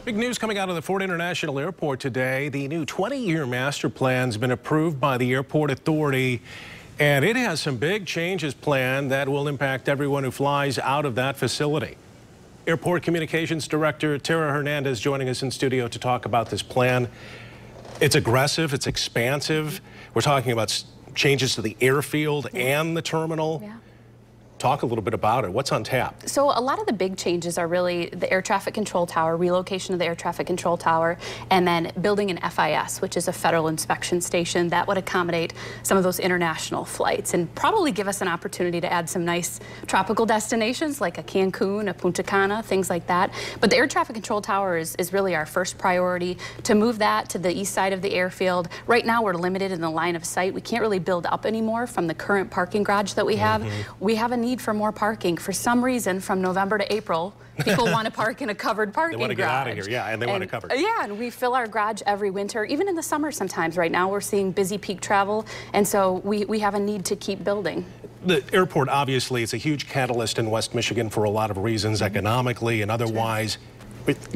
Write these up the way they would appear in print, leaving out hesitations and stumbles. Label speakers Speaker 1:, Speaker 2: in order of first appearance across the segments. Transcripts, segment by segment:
Speaker 1: Big news coming out of the Ford International Airport today. The new 20-year master plan has been approved by the Airport Authority, and it has some big changes planned that will impact everyone who flies out of that facility. Airport Communications Director Tara Hernandez joining us in studio to talk about this plan. It's aggressive, it's expansive. We're talking about changes to the airfield and the terminal.
Speaker 2: Yeah.
Speaker 1: Talk a little bit about it. What's on tap?
Speaker 2: So a lot of the big changes are really the air traffic control tower, relocation of the air traffic control tower, and then building an FIS, which is a federal inspection station that would accommodate some of those international flights and probably give us an opportunity to add some nice tropical destinations like a Cancun, a Punta Cana, things like that. But the air traffic control tower is really our first priority, to move that to the east side of the airfield. Right now we're limited in the line of sight. We can't really build up anymore from the current parking garage that we have. We have a need for more parking. For some reason, from November to April, people want to park in a covered parking garage.
Speaker 1: They want to get out of here, yeah, and they want it covered.
Speaker 2: Yeah, and we fill our garage every winter, even in the summer sometimes. Right now we're seeing busy peak travel, and so we have a need to keep building.
Speaker 1: The airport, obviously, it's a huge catalyst in West Michigan for a lot of reasons, economically and otherwise.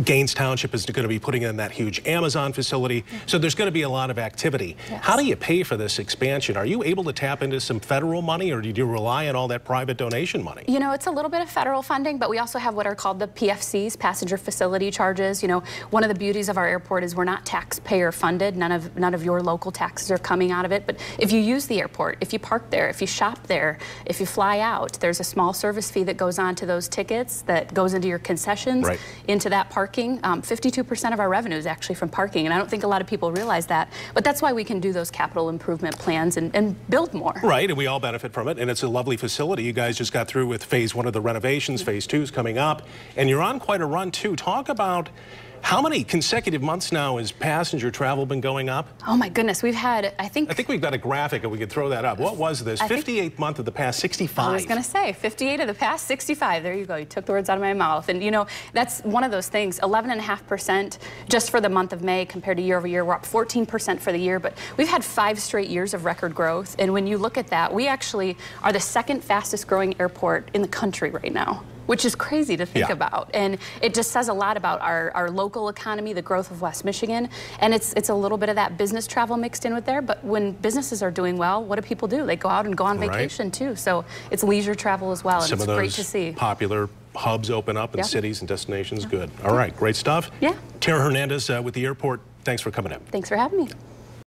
Speaker 1: Gaines Township is going to be putting in that huge Amazon facility, so there's going to be a lot of activity.
Speaker 2: Yes.
Speaker 1: How do you pay for this expansion? Are you able to tap into some federal money, or do you rely on all that private donation money? You
Speaker 2: know, it's a little bit of federal funding, but we also have what are called the PFCs, passenger facility charges. You know, one of the beauties of our airport is we're not taxpayer funded. None of your local taxes are coming out of it. But if you use the airport, if you park there, if you shop there, if you fly out, there's a small service fee that goes on to those tickets that goes into your concessions, into that parking. 52% of our revenue is actually from parking, and I don't think a lot of people realize that, but that's why we can do those capital improvement plans and build more. Right,
Speaker 1: and we all benefit from it, and it's a lovely facility. You guys just got through with phase 1 of the renovations. Phase 2 is coming up, and you're on quite a run too. Talk about how many consecutive months now has passenger travel been going up?
Speaker 2: Oh my goodness, we've had, I think
Speaker 1: we've got a graphic and we could throw that up. What was this? 58th month of the past 65.
Speaker 2: I was going to say 58 of the past 65. There you go. You took the words out of my mouth. And you know, that's one of those things. 11.5% just for the month of May compared to year over year. We're up 14% for the year, but we've had 5 straight years of record growth. And when you look at that, we actually are the second fastest growing airport in the country right now, which is crazy to think about. And it just says a lot about our local economy, the growth of West Michigan. And it's a little bit of that business travel mixed in with there. But when businesses are doing well, what do people do? They go out and go on vacation too. So it's leisure travel as well, and
Speaker 1: Some
Speaker 2: it's
Speaker 1: of
Speaker 2: great to see.
Speaker 1: Popular hubs open up in cities and destinations. Good. All right, great stuff.
Speaker 2: Yeah.
Speaker 1: Tara Hernandez with the airport, thanks for coming in.
Speaker 2: Thanks for having me.